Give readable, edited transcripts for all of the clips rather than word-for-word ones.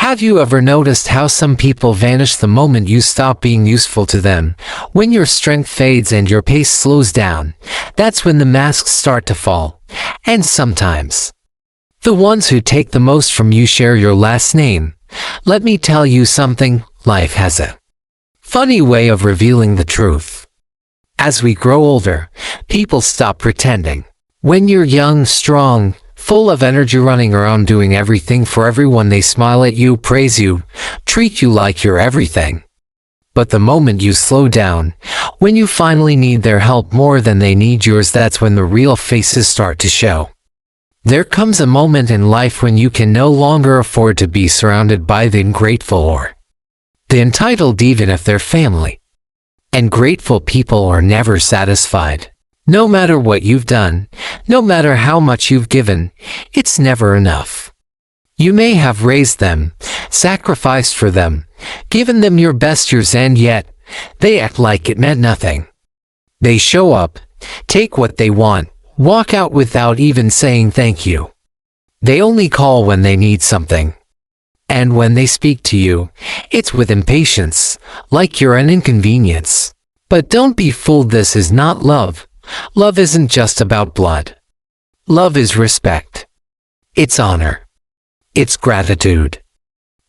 Have you ever noticed how some people vanish the moment you stop being useful to them? When your strength fades and your pace slows down, that's when the masks start to fall. And sometimes, the ones who take the most from you share your last name. Let me tell you something, life has a funny way of revealing the truth. As we grow older, people stop pretending. When you're young, strong, full of energy, running around doing everything for everyone, they smile at you, praise you, treat you like you're everything. But the moment you slow down, when you finally need their help more than they need yours, that's when the real faces start to show. There comes a moment in life when you can no longer afford to be surrounded by the ungrateful or the entitled, even if they're family. And grateful people are never satisfied. No matter what you've done, no matter how much you've given, it's never enough. You may have raised them, sacrificed for them, given them your best years, and yet, they act like it meant nothing. They show up, take what they want, walk out without even saying thank you. They only call when they need something. And when they speak to you, it's with impatience, like you're an inconvenience. But don't be fooled, this is not love. Love isn't just about blood. Love is respect. It's honor. It's gratitude.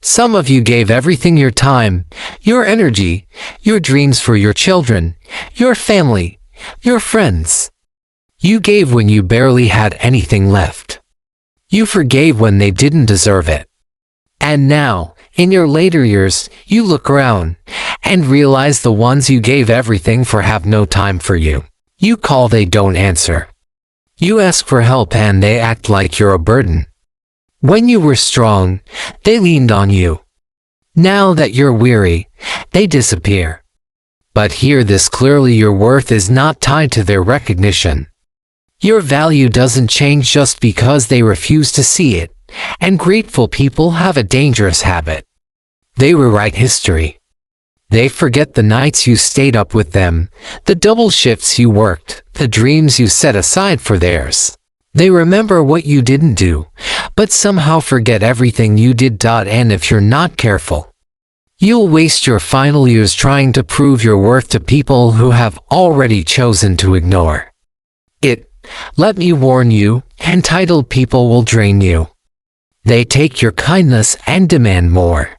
Some of you gave everything, your time, your energy, your dreams for your children, your family, your friends. You gave when you barely had anything left. You forgave when they didn't deserve it. And now, in your later years, you look around and realize the ones you gave everything for have no time for you. You call, they don't answer. You ask for help and they act like you're a burden. When you were strong, they leaned on you. Now that you're weary, they disappear. But hear this clearly, your worth is not tied to their recognition. Your value doesn't change just because they refuse to see it. And grateful people have a dangerous habit. They rewrite history. They forget the nights you stayed up with them, the double shifts you worked, the dreams you set aside for theirs. They remember what you didn't do, but somehow forget everything you did. And if you're not careful, you'll waste your final years trying to prove your worth to people who have already chosen to ignore it. Let me warn you, entitled people will drain you. They take your kindness and demand more.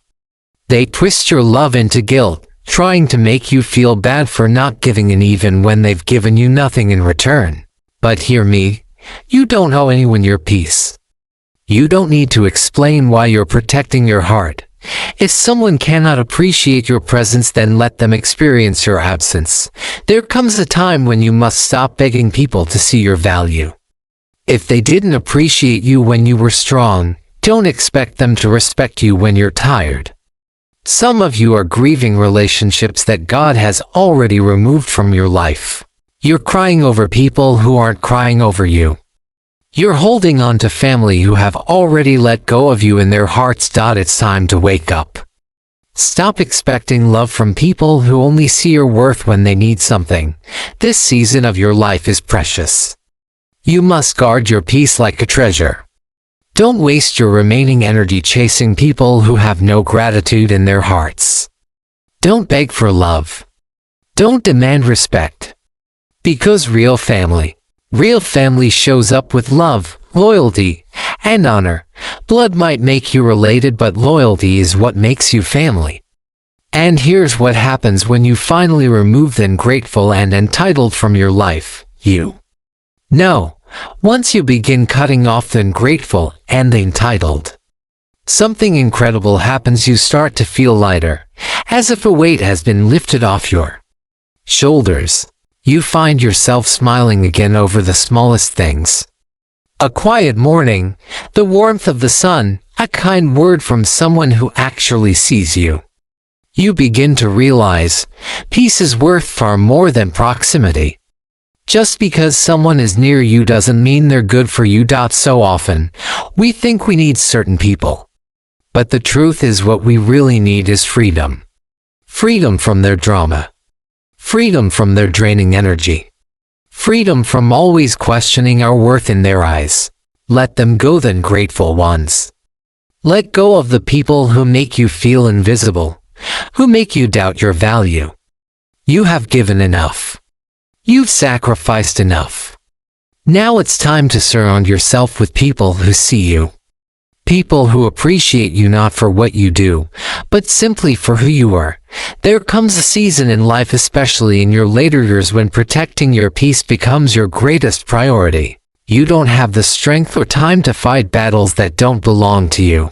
They twist your love into guilt, trying to make you feel bad for not giving in even when they've given you nothing in return. But hear me, you don't owe anyone your peace. You don't need to explain why you're protecting your heart. If someone cannot appreciate your presence, then let them experience your absence. There comes a time when you must stop begging people to see your value. If they didn't appreciate you when you were strong, don't expect them to respect you when you're tired. Some of you are grieving relationships that God has already removed from your life. You're crying over people who aren't crying over you. You're holding on to family who have already let go of you in their hearts. It's time to wake up. Stop expecting love from people who only see your worth when they need something. This season of your life is precious. You must guard your peace like a treasure. Don't waste your remaining energy chasing people who have no gratitude in their hearts. Don't beg for love. Don't demand respect. Because real family shows up with love, loyalty, and honor. Blood might make you related, but loyalty is what makes you family. And here's what happens when you finally remove the ungrateful and entitled from your life. Once you begin cutting off the ungrateful and the entitled, something incredible happens. You start to feel lighter, as if a weight has been lifted off your shoulders. You find yourself smiling again over the smallest things. A quiet morning, the warmth of the sun, a kind word from someone who actually sees you. You begin to realize peace is worth far more than proximity. Just because someone is near you doesn't mean they're good for you. So often, we think we need certain people. But the truth is, what we really need is freedom. Freedom from their drama. Freedom from their draining energy. Freedom from always questioning our worth in their eyes. Let them go, the ungrateful ones. Let go of the people who make you feel invisible, who make you doubt your value. You have given enough. You've sacrificed enough. Now it's time to surround yourself with people who see you. People who appreciate you not for what you do, but simply for who you are. There comes a season in life, especially in your later years, when protecting your peace becomes your greatest priority. You don't have the strength or time to fight battles that don't belong to you.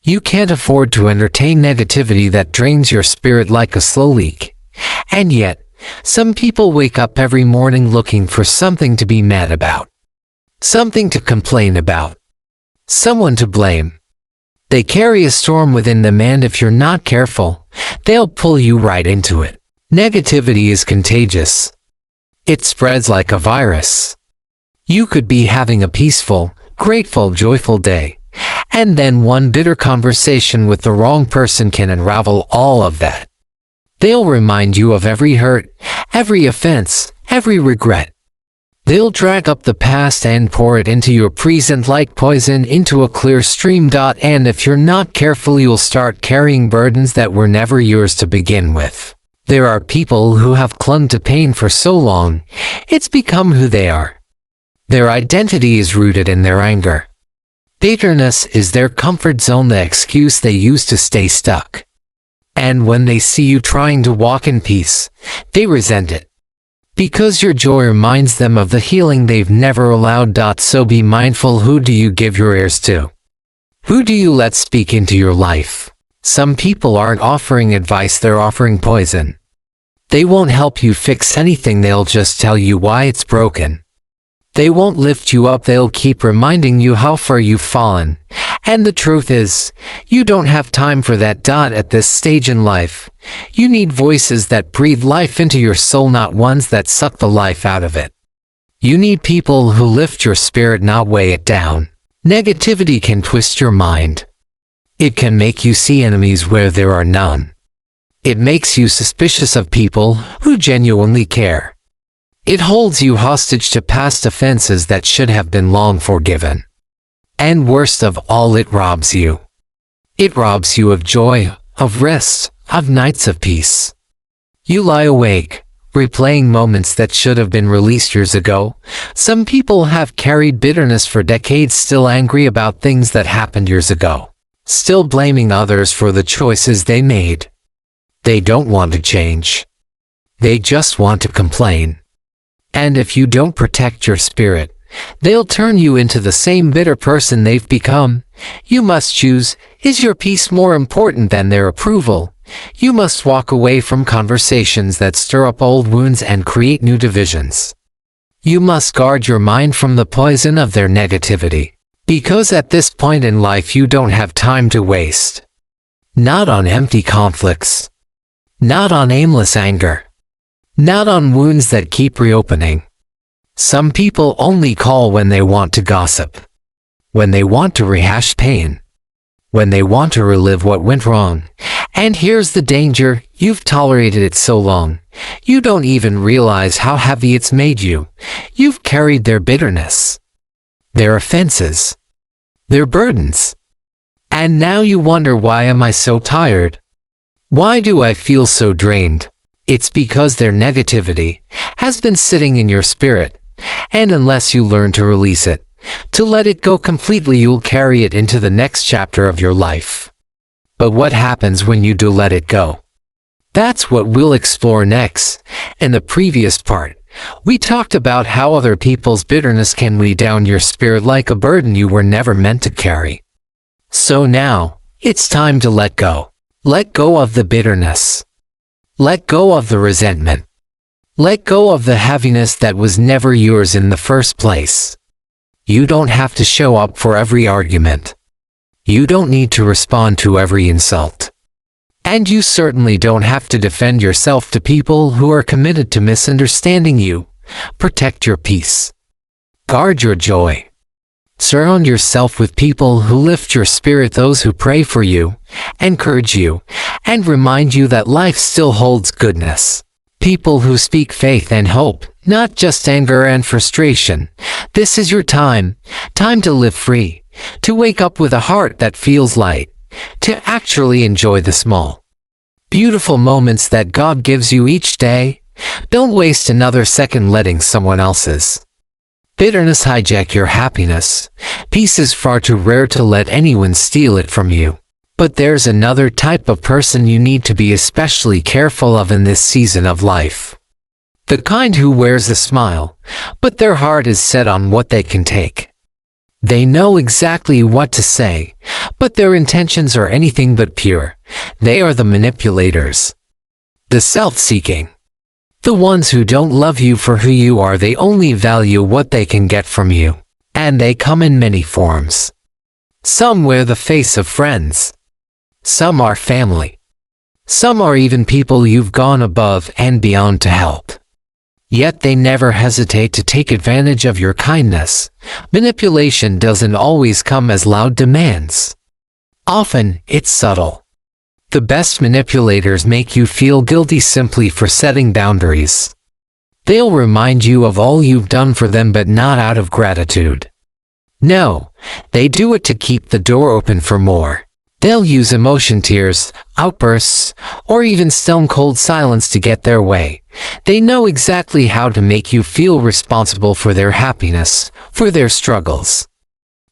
You can't afford to entertain negativity that drains your spirit like a slow leak. And yet, some people wake up every morning looking for something to be mad about, something to complain about, someone to blame. They carry a storm within them, and if you're not careful, they'll pull you right into it. Negativity is contagious. It spreads like a virus. You could be having a peaceful, grateful, joyful day, and then one bitter conversation with the wrong person can unravel all of that. They'll remind you of every hurt, every offense, every regret. They'll drag up the past and pour it into your present like poison into a clear stream. And if you're not careful, you'll start carrying burdens that were never yours to begin with. There are people who have clung to pain for so long, it's become who they are. Their identity is rooted in their anger. Bitterness is their comfort zone, the excuse they use to stay stuck. And when they see you trying to walk in peace, they resent it. Because your joy reminds them of the healing they've never allowed. So be mindful, who do you give your ears to? Who do you let speak into your life? Some people aren't offering advice, they're offering poison. They won't help you fix anything, they'll just tell you why it's broken. They won't lift you up, they'll keep reminding you how far you've fallen. And the truth is, you don't have time for that. At this stage in life, you need voices that breathe life into your soul, not ones that suck the life out of it. You need people who lift your spirit, not weigh it down. Negativity can twist your mind. It can make you see enemies where there are none. It makes you suspicious of people who genuinely care. It holds you hostage to past offenses that should have been long forgiven. And worst of all, it robs you. It robs you of joy, of rest, of nights of peace. You lie awake, replaying moments that should have been released years ago. Some people have carried bitterness for decades, still angry about things that happened years ago, still blaming others for the choices they made. They don't want to change. They just want to complain. And if you don't protect your spirit, they'll turn you into the same bitter person they've become. You must choose. Is your peace more important than their approval? You must walk away from conversations that stir up old wounds and create new divisions. You must guard your mind from the poison of their negativity. Because at this point in life, you don't have time to waste. Not on empty conflicts. Not on aimless anger. Not on wounds that keep reopening. Some people only call when they want to gossip, when they want to rehash pain, when they want to relive what went wrong. And here's the danger: you've tolerated it so long, you don't even realize how heavy it's made you. You've carried their bitterness, their offenses, their burdens. And now you wonder, why am I so tired? Why do I feel so drained? It's because their negativity has been sitting in your spirit. And unless you learn to release it, to let it go completely, you'll carry it into the next chapter of your life. But what happens when you do let it go? That's what we'll explore next. In the previous part, we talked about how other people's bitterness can weigh down your spirit like a burden you were never meant to carry. So now, it's time to let go. Let go of the bitterness. Let go of the resentment. Let go of the heaviness that was never yours in the first place. You don't have to show up for every argument. You don't need to respond to every insult. And you certainly don't have to defend yourself to people who are committed to misunderstanding you. Protect your peace. Guard your joy. Surround yourself with people who lift your spirit, those who pray for you, encourage you, and remind you that life still holds goodness. People who speak faith and hope, not just anger and frustration. This is your time. Time to live free. to wake up with a heart that feels light, to actually enjoy the small, beautiful moments that God gives you each day. Don't waste another second letting someone else's bitterness hijack your happiness. Peace is far too rare to let anyone steal it from you. But there's another type of person you need to be especially careful of in this season of life. The kind who wears a smile, but their heart is set on what they can take. They know exactly what to say, but their intentions are anything but pure. They are the manipulators, the self-seeking, the ones who don't love you for who you are. They only value what they can get from you, and they come in many forms. Some wear the face of friends. Some are family. Some are even people you've gone above and beyond to help. Yet they never hesitate to take advantage of your kindness. Manipulation doesn't always come as loud demands. Often, it's subtle. The best manipulators make you feel guilty simply for setting boundaries. They'll remind you of all you've done for them, but not out of gratitude. No, they do it to keep the door open for more. They'll use emotion, tears, outbursts, or even stone-cold silence to get their way. They know exactly how to make you feel responsible for their happiness, for their struggles,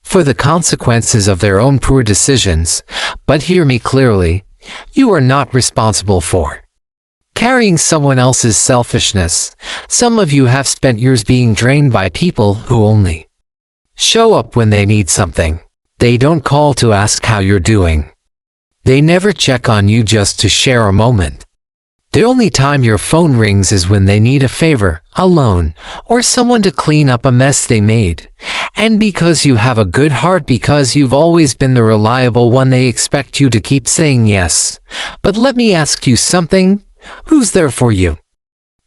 for the consequences of their own poor decisions. But hear me clearly, you are not responsible for carrying someone else's selfishness. Some of you have spent years being drained by people who only show up when they need something. They don't call to ask how you're doing. They never check on you just to share a moment. The only time your phone rings is when they need a favor, a loan, or someone to clean up a mess they made. And because you have a good heart, because you've always been the reliable one, they expect you to keep saying yes. But let me ask you something. Who's there for you?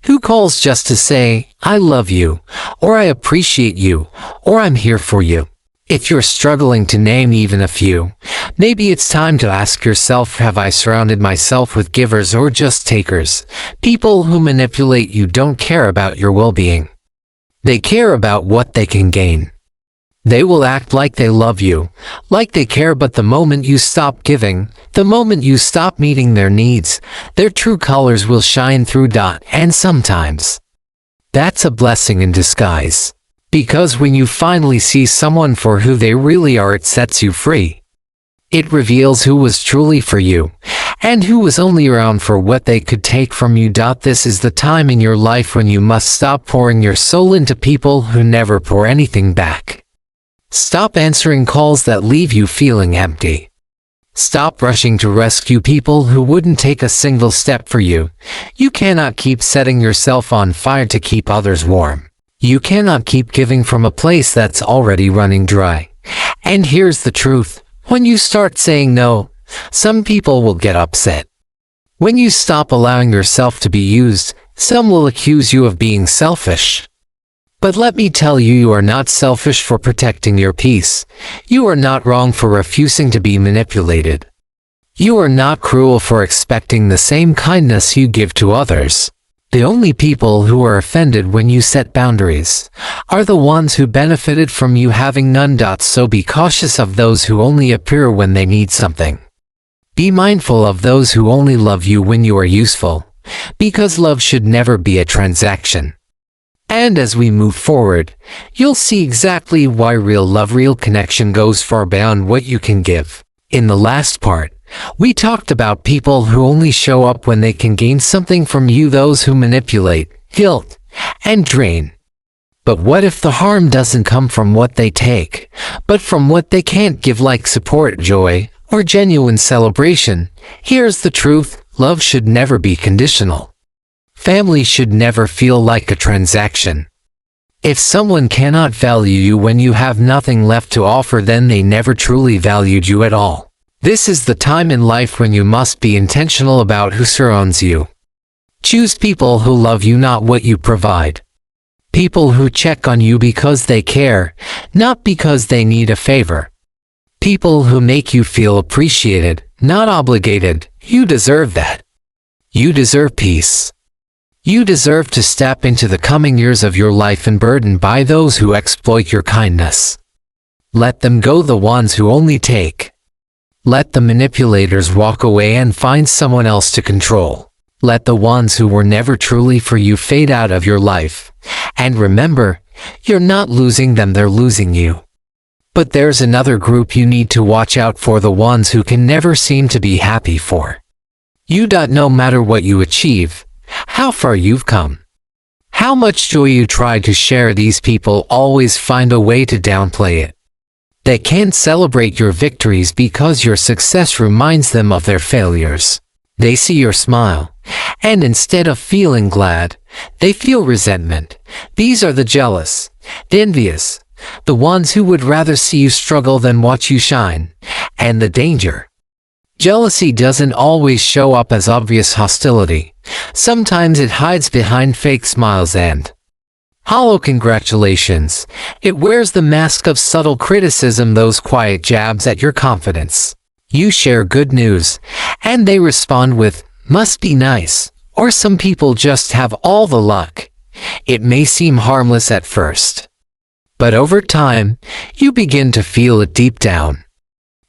Who calls just to say, I love you, or I appreciate you, or I'm here for you? If you're struggling to name even a few, maybe it's time to ask yourself, have I surrounded myself with givers or just takers? People who manipulate you don't care about your well-being. They care about what they can gain. They will act like they love you, like they care, but the moment you stop giving, the moment you stop meeting their needs, their true colors will shine through. And sometimes, that's a blessing in disguise. Because when you finally see someone for who they really are, it sets you free. It reveals who was truly for you, and who was only around for what they could take from you. This is the time in your life when you must stop pouring your soul into people who never pour anything back. Stop answering calls that leave you feeling empty. Stop rushing to rescue people who wouldn't take a single step for you. You cannot keep setting yourself on fire to keep others warm. You cannot keep giving from a place that's already running dry. And here's the truth. When you start saying no, some people will get upset. When you stop allowing yourself to be used, some will accuse you of being selfish. But let me tell you, you are not selfish for protecting your peace. You are not wrong for refusing to be manipulated. You are not cruel for expecting the same kindness you give to others. The only people who are offended when you set boundaries are the ones who benefited from you having none. So be cautious of those who only appear when they need something. Be mindful of those who only love you when you are useful, because love should never be a transaction. And as we move forward, you'll see exactly why real love, real connection goes far beyond what you can give. In the last part, we talked about people who only show up when they can gain something from you, those who manipulate, guilt, and drain. But what if the harm doesn't come from what they take, but from what they can't give, like support, joy, or genuine celebration? Here's the truth. Love should never be conditional. Family should never feel like a transaction. If someone cannot value you when you have nothing left to offer, then they never truly valued you at all. This is the time in life when you must be intentional about who surrounds you. Choose people who love you, not what you provide. People who check on you because they care, not because they need a favor. People who make you feel appreciated, not obligated. You deserve that. You deserve peace. You deserve to step into the coming years of your life unburdened by those who exploit your kindness. Let them go, the ones who only take. Let the manipulators walk away and find someone else to control. Let the ones who were never truly for you fade out of your life. And remember, you're not losing them, they're losing you. But there's another group you need to watch out for, the ones who can never seem to be happy for you. No matter what you achieve, how far you've come, how much joy you try to share, these people always find a way to downplay it. They can't celebrate your victories because your success reminds them of their failures. They see your smile, and instead of feeling glad, they feel resentment. These are the jealous, the envious, the ones who would rather see you struggle than watch you shine. And the danger: jealousy doesn't always show up as obvious hostility. Sometimes it hides behind fake smiles and hollow congratulations. It wears the mask of subtle criticism, those quiet jabs at your confidence. You share good news, and they respond with, "Must be nice," or "Some people just have all the luck." It may seem harmless at first, but over time, you begin to feel it deep down.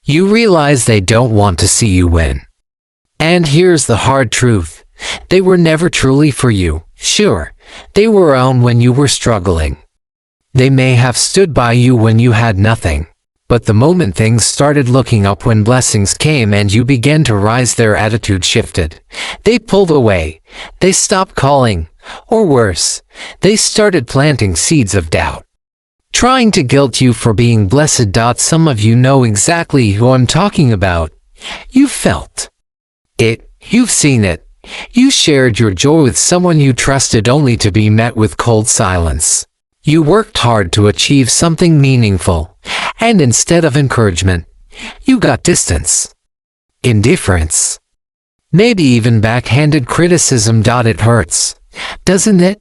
You realize they don't want to see you win. And here's the hard truth: they were never truly for you. Sure, they were around when you were struggling. They may have stood by you when you had nothing. But the moment things started looking up, when blessings came and you began to rise, their attitude shifted. They pulled away. They stopped calling. Or worse, they started planting seeds of doubt, trying to guilt you for being blessed. Some of you know exactly who I'm talking about. You felt it. You've seen it. You shared your joy with someone you trusted only to be met with cold silence. You worked hard to achieve something meaningful, and instead of encouragement, you got distance, indifference, maybe even backhanded criticism. It hurts, doesn't it?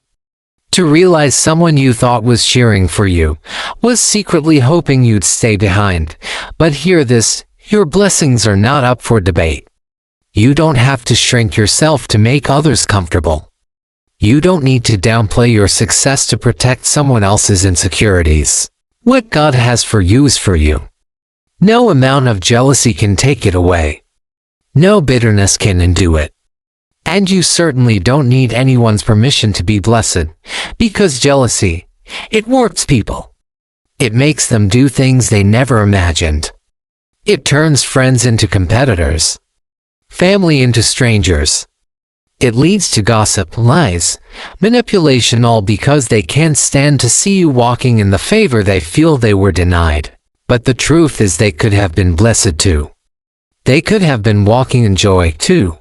To realize someone you thought was cheering for you was secretly hoping you'd stay behind. But hear this: your blessings are not up for debate. You don't have to shrink yourself to make others comfortable. You don't need to downplay your success to protect someone else's insecurities. What God has for you is for you. No amount of jealousy can take it away. No bitterness can undo it. And you certainly don't need anyone's permission to be blessed, because jealousy, it warps people. It makes them do things they never imagined. It turns friends into competitors, family into strangers. It leads to gossip, lies, manipulation, all because they can't stand to see you walking in the favor they feel they were denied. But the truth is, they could have been blessed too. They could have been walking in joy too.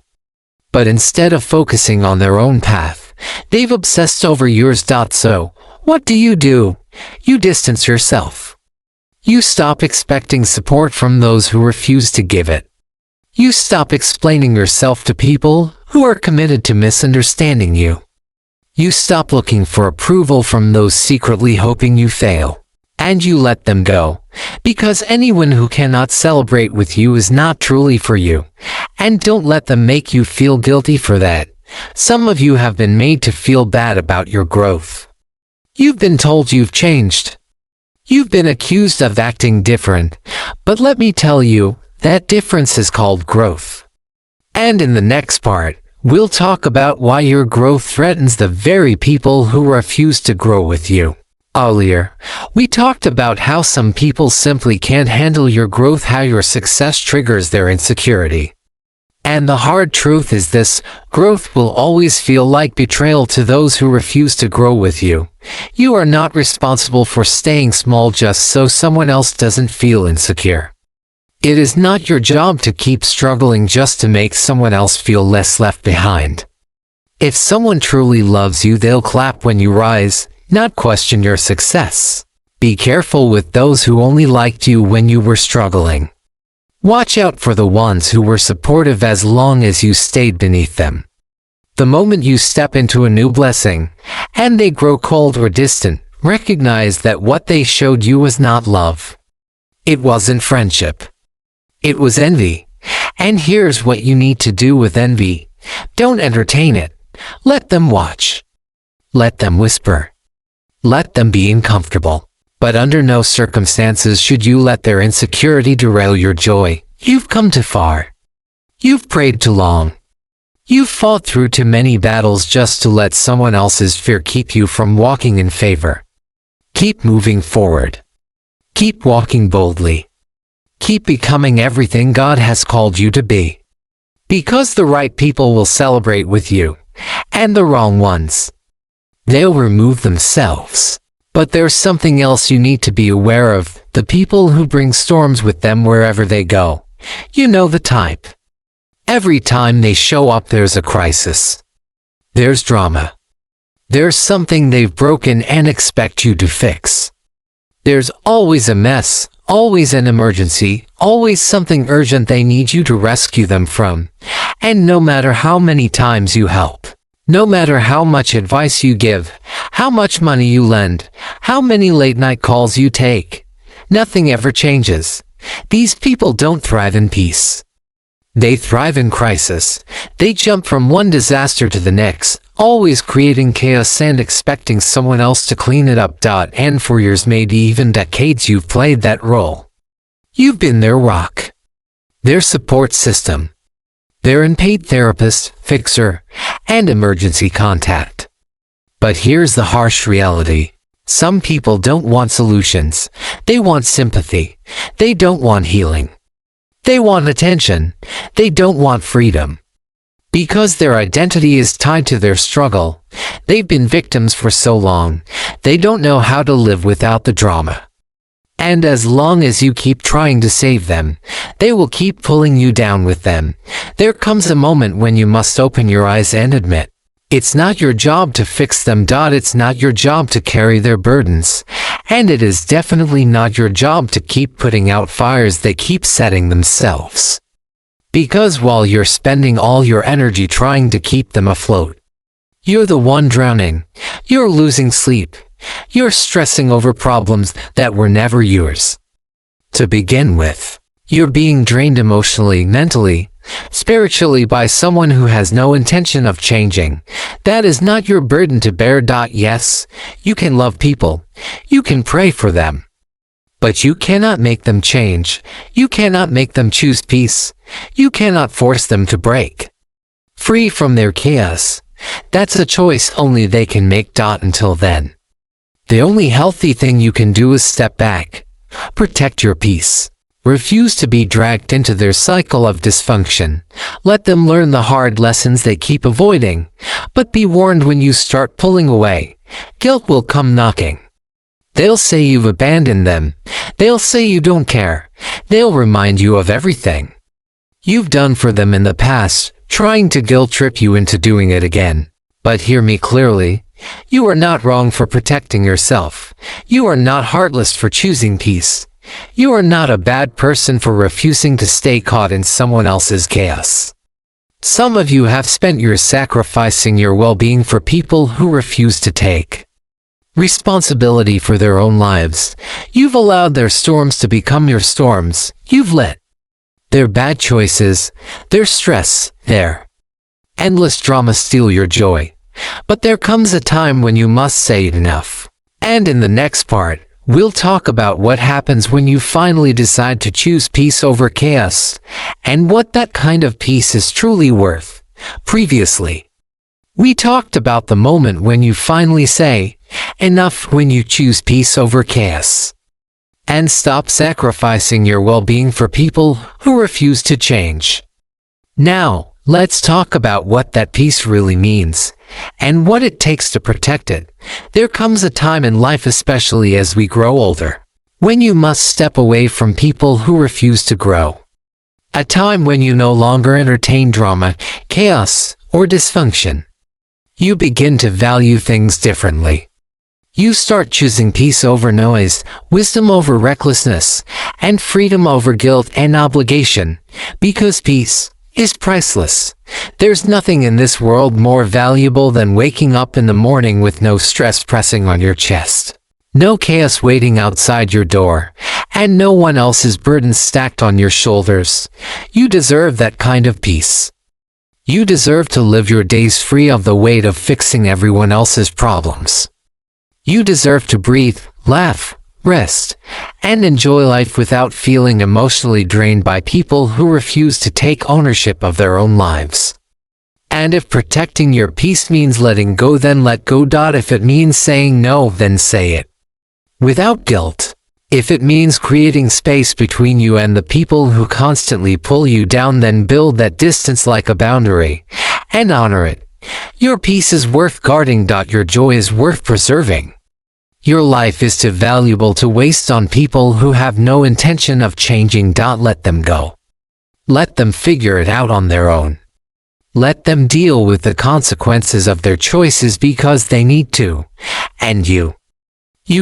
But instead of focusing on their own path, they've obsessed over yours. So, what do? You distance yourself. You stop expecting support from those who refuse to give it. You stop explaining yourself to people who are committed to misunderstanding you. You stop looking for approval from those secretly hoping you fail. And you let them go, because anyone who cannot celebrate with you is not truly for you. And don't let them make you feel guilty for that. Some of you have been made to feel bad about your growth. You've been told you've changed. You've been accused of acting different. But let me tell you, that difference is called growth. And in the next part, we'll talk about why your growth threatens the very people who refuse to grow with you. Earlier, we talked about how some people simply can't handle your growth, how your success triggers their insecurity. And the hard truth is this: growth will always feel like betrayal to those who refuse to grow with you. You are not responsible for staying small just so someone else doesn't feel insecure. It is not your job to keep struggling just to make someone else feel less left behind. If someone truly loves you, they'll clap when you rise, not question your success. Be careful with those who only liked you when you were struggling. Watch out for the ones who were supportive as long as you stayed beneath them. The moment you step into a new blessing, and they grow cold or distant, recognize that what they showed you was not love. It wasn't friendship. It was envy. And here's what you need to do with envy. Don't entertain it. Let them watch. Let them whisper. Let them be uncomfortable. But under no circumstances should you let their insecurity derail your joy. You've come too far. You've prayed too long. You've fought through too many battles just to let someone else's fear keep you from walking in favor. Keep moving forward. Keep walking boldly. Keep becoming everything God has called you to be. Because the right people will celebrate with you, and the wrong ones, they'll remove themselves. But there's something else you need to be aware of: the people who bring storms with them wherever they go. You know the type. Every time they show up, there's a crisis. There's drama. There's something they've broken and expect you to fix. There's always a mess, always an emergency, always something urgent they need you to rescue them from. And no matter how many times you help, no matter how much advice you give, how much money you lend, how many late-night calls you take, nothing ever changes. These people don't thrive in peace. They thrive in crisis. They jump from one disaster to the next, always creating chaos and expecting someone else to clean it up. And for years, maybe even decades, you've played that role. You've been their rock, their support system, their unpaid therapist, fixer, and emergency contact. But here's the harsh reality. Some people don't want solutions. They want sympathy. They don't want healing. They want attention. They don't want freedom. Because their identity is tied to their struggle. They've been victims for so long. They don't know how to live without the drama. And as long as you keep trying to save them, they will keep pulling you down with them. There comes a moment when you must open your eyes and admit, it's not your job to fix them. It's not your job to carry their burdens. And it is definitely not your job to keep putting out fires they keep setting themselves. Because while you're spending all your energy trying to keep them afloat, you're the one drowning. You're losing sleep. You're stressing over problems that were never yours to begin with. You're being drained emotionally, mentally, spiritually by someone who has no intention of changing. That is not your burden to bear. Yes, you can love people. You can pray for them. But you cannot make them change. You cannot make them choose peace. You cannot force them to break free from their chaos. That's a choice only they can make. Until then, the only healthy thing you can do is step back. Protect your peace. Refuse to be dragged into their cycle of dysfunction. Let them learn the hard lessons they keep avoiding. But be warned, when you start pulling away, guilt will come knocking. They'll say you've abandoned them. They'll say you don't care. They'll remind you of everything you've done for them in the past, trying to guilt trip you into doing it again. But hear me clearly. You are not wrong for protecting yourself. You are not heartless for choosing peace. You are not a bad person for refusing to stay caught in someone else's chaos. Some of you have spent years sacrificing your well-being for people who refuse to take responsibility for their own lives. You've allowed their storms to become your storms. You've let their bad choices, their stress, their endless drama steal your joy. But there comes a time when you must say enough. And in the next part, we'll talk about what happens when you finally decide to choose peace over chaos, and what that kind of peace is truly worth. Previously, we talked about the moment when you finally say enough, when you choose peace over chaos, and stop sacrificing your well-being for people who refuse to change. Now, let's talk about what that peace really means, and what it takes to protect it. There comes a time in life, especially as we grow older, when you must step away from people who refuse to grow. A time when you no longer entertain drama, chaos, or dysfunction. You begin to value things differently. You start choosing peace over noise, wisdom over recklessness, and freedom over guilt and obligation, because peace is priceless. There's nothing in this world more valuable than waking up in the morning with no stress pressing on your chest, no chaos waiting outside your door, and no one else's burdens stacked on your shoulders. You deserve that kind of peace. You deserve to live your days free of the weight of fixing everyone else's problems. You deserve to breathe, laugh, rest, and enjoy life without feeling emotionally drained by people who refuse to take ownership of their own lives. And if protecting your peace means letting go, then let go. If it means saying no, then say it without guilt. If it means creating space between you and the people who constantly pull you down, then build that distance like a boundary and honor it. Your peace is worth guarding. Your joy is worth preserving. Your life is too valuable to waste on people who have no intention of changing. Let them go. Let them figure it out on their own. Let them deal with the consequences of their choices because they need to. And you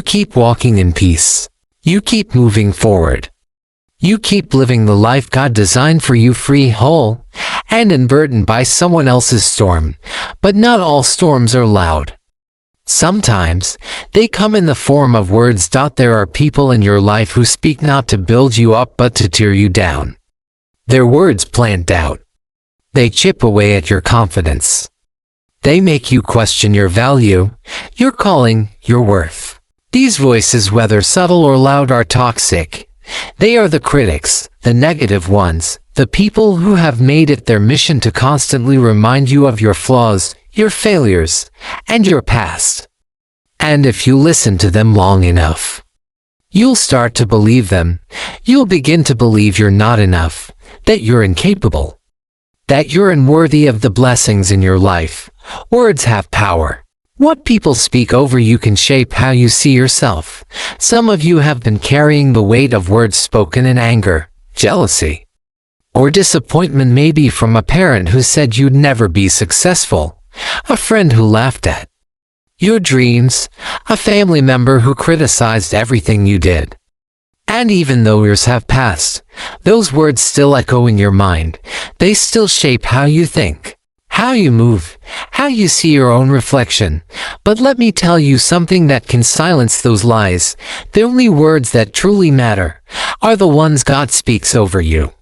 keep walking in peace. You keep moving forward. You keep living the life God designed for you, free, whole, and unburdened by someone else's storm. But not all storms are loud. Sometimes, they come in the form of words. There are people in your life who speak not to build you up but to tear you down. Their words plant doubt. They chip away at your confidence. They make you question your value, your calling, your worth. These voices, whether subtle or loud, are toxic. They are the critics, the negative ones, the people who have made it their mission to constantly remind you of your flaws, your failures, and your past. And if you listen to them long enough, you'll start to believe them. You'll begin to believe you're not enough, that you're incapable, that you're unworthy of the blessings in your life. Words have power. What people speak over you can shape how you see yourself. Some of you have been carrying the weight of words spoken in anger, jealousy, or disappointment, maybe from a parent who said you'd never be successful, a friend who laughed at your dreams, a family member who criticized everything you did. And even though years have passed, those words still echo in your mind. They still shape how you think, how you move, how you see your own reflection. But let me tell you something that can silence those lies. The only words that truly matter are the ones God speaks over you.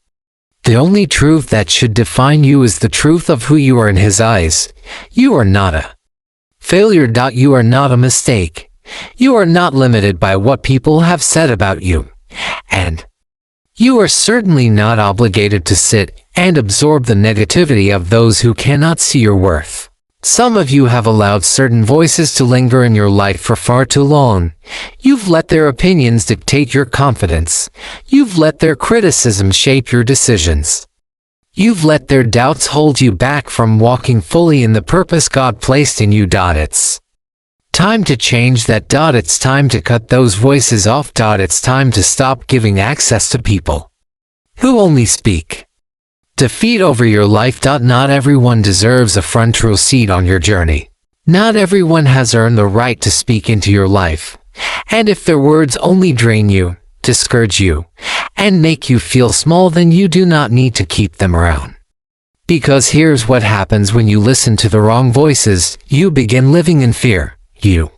The only truth that should define you is the truth of who you are in His eyes. You are not a failure. You are not a mistake. You are not limited by what people have said about you. And you are certainly not obligated to sit and absorb the negativity of those who cannot see your worth. Some of you have allowed certain voices to linger in your life for far too long. You've let their opinions dictate your confidence. You've let their criticism shape your decisions. You've let their doubts hold you back from walking fully in the purpose God placed in you. It's time to change that. It's time to cut those voices off. It's time to stop giving access to people who only speak defeat over your life. Not everyone deserves a front row seat on your journey. Not everyone has earned the right to speak into your life. And if their words only drain you, discourage you, and make you feel small, then you do not need to keep them around. Because here's what happens when you listen to the wrong voices. You begin living in fear. You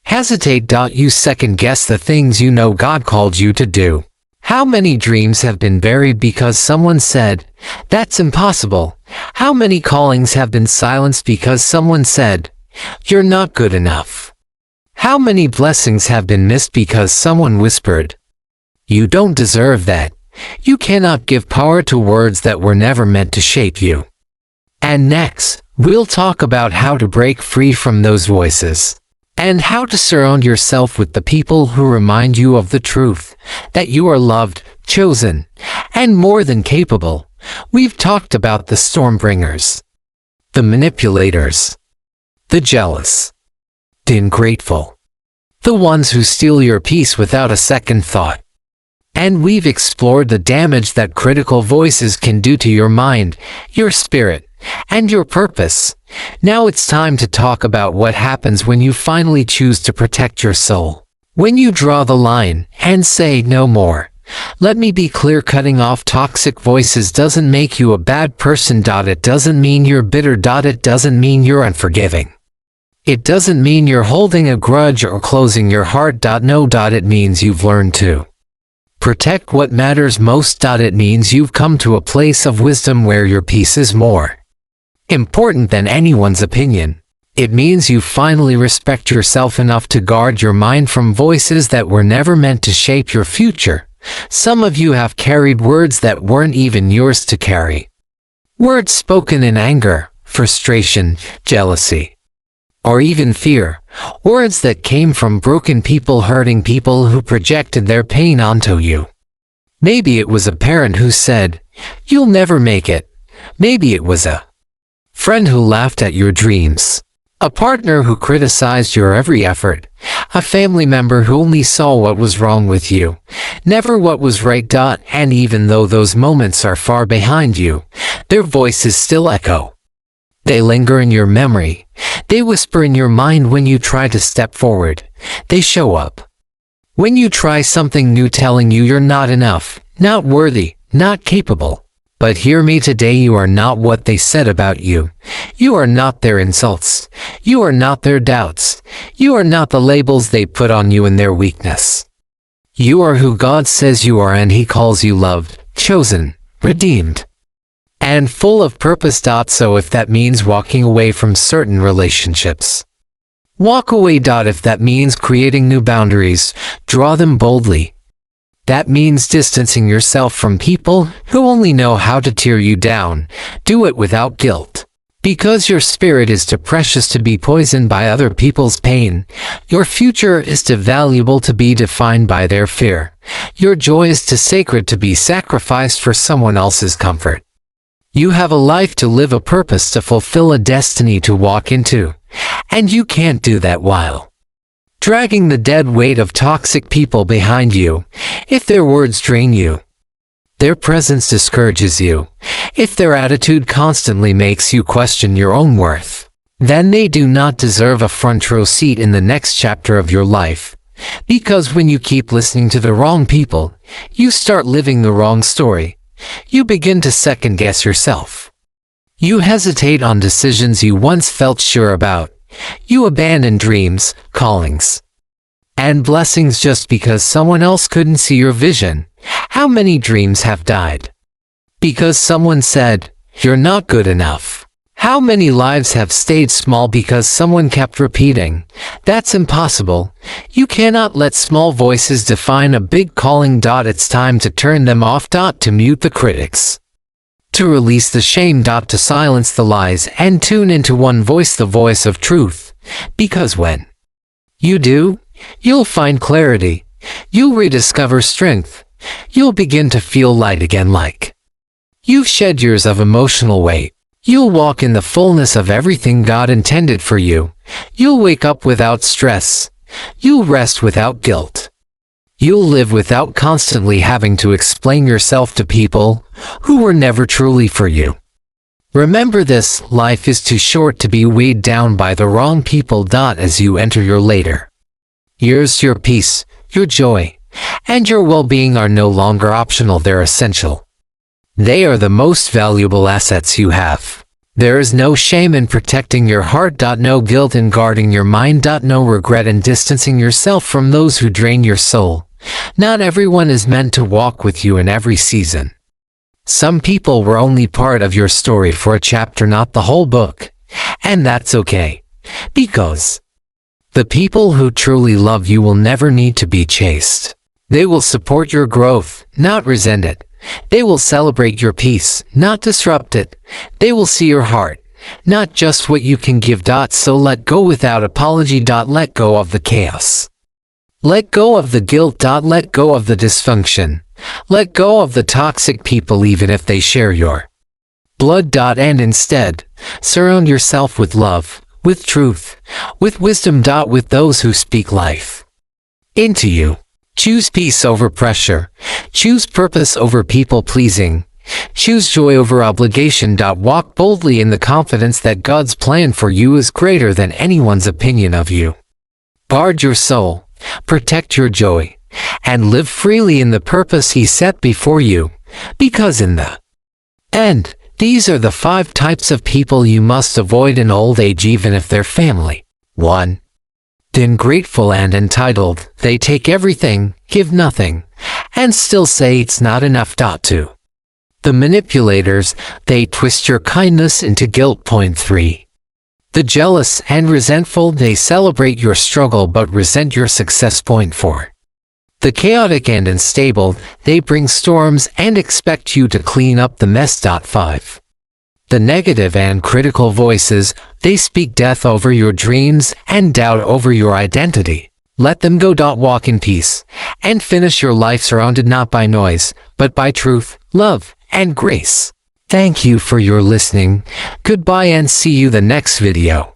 hesitate. You second guess the things you know God called you to do. How many dreams have been buried because someone said, "That's impossible"? How many callings have been silenced because someone said, "You're not good enough"? How many blessings have been missed because someone whispered, "You don't deserve that"? You cannot give power to words that were never meant to shape you. And next, we'll talk about how to break free from those voices, and how to surround yourself with the people who remind you of the truth, that you are loved, chosen, and more than capable. We've talked about the storm bringers, the manipulators, the jealous, the ungrateful, the ones who steal your peace without a second thought. And we've explored the damage that critical voices can do to your mind, your spirit, and your purpose. Now it's time to talk about what happens when you finally choose to protect your soul. When you draw the line and say no more. Let me be clear, cutting off toxic voices doesn't make you a bad person. It doesn't mean you're bitter. It doesn't mean you're unforgiving. It doesn't mean you're holding a grudge or closing your heart. No. It means you've learned to protect what matters most. It means you've come to a place of wisdom where your peace is more important than anyone's opinion. It means you finally respect yourself enough to guard your mind from voices that were never meant to shape your future. Some of you have carried words that weren't even yours to carry. Words spoken in anger, frustration, jealousy, or even fear. Words that came from broken people hurting people who projected their pain onto you. Maybe it was a parent who said, "You'll never make it." Maybe it was a friend who laughed at your dreams. A partner who criticized your every effort. A family member who only saw what was wrong with you, never what was right. And even though those moments are far behind you, their voices still echo. They linger in your memory. They whisper in your mind when you try to step forward. They show up when you try something new, telling you you're not enough, not worthy, not capable. But hear me today, you are not what they said about you. You are not their insults. You are not their doubts. You are not the labels they put on you in their weakness. You are who God says you are, and He calls you loved, chosen, redeemed, and full of purpose. So if that means walking away from certain relationships, walk away. If that means creating new boundaries, draw them boldly. That means distancing yourself from people who only know how to tear you down. Do it without guilt. Because your spirit is too precious to be poisoned by other people's pain. Your future is too valuable to be defined by their fear. Your joy is too sacred to be sacrificed for someone else's comfort. You have a life to live, a purpose to fulfill, a destiny to walk into. And you can't do that while dragging the dead weight of toxic people behind you. If their words drain you, their presence discourages you, if their attitude constantly makes you question your own worth, then they do not deserve a front row seat in the next chapter of your life. Because when you keep listening to the wrong people, you start living the wrong story. You begin to second-guess yourself. You hesitate on decisions you once felt sure about. You abandon dreams, callings, and blessings just because someone else couldn't see your vision. How many dreams have died because someone said, "You're not good enough"? How many lives have stayed small because someone kept repeating, "That's impossible"? You cannot let small voices define a big calling. It's time to turn them off. To mute the critics, to release the shame. To silence the lies and tune into one voice, the voice of truth. Because when you do, you'll find clarity. You'll rediscover strength. You'll begin to feel light again, like you've shed years of emotional weight. You'll walk in the fullness of everything God intended for you. You'll wake up without stress. You'll rest without guilt. You'll live without constantly having to explain yourself to people who were never truly for you. Remember this, life is too short to be weighed down by the wrong people. As you enter your later years, your peace, your joy, and your well-being are no longer optional, they're essential. They are the most valuable assets you have. There is no shame in protecting your heart. No guilt in guarding your mind. No regret in distancing yourself from those who drain your soul. Not everyone is meant to walk with you in every season. Some people were only part of your story for a chapter, not the whole book. And that's okay. Because the people who truly love you will never need to be chased. They will support your growth, not resent it. They will celebrate your peace, not disrupt it. They will see your heart, not just what you can give. So let go without apology. Let go of the chaos. Let go of the guilt. Let go of the dysfunction. Let go of the toxic people, even if they share your blood. And instead, surround yourself with love, with truth, with wisdom. With those who speak life into you. Choose peace over pressure. Choose purpose over people-pleasing. Choose joy over obligation. Walk boldly in the confidence that God's plan for you is greater than anyone's opinion of you. Guard your soul, protect your joy, and live freely in the purpose He set before you. Because in the end, these are the 5 types of people you must avoid in old age, even if they're family. 1. The ungrateful and entitled. They take everything, give nothing, and still say it's not enough. 2. The manipulators. They twist your kindness into guilt. 3. The jealous and resentful, they celebrate your struggle but resent your success. Point 4. The chaotic and unstable, they bring storms and expect you to clean up the mess. 5. The negative and critical voices, they speak death over your dreams and doubt over your identity. Let them go. Walk in peace and finish your life surrounded not by noise, but by truth, love, and grace. Thank you for your listening. Goodbye and see you the next video.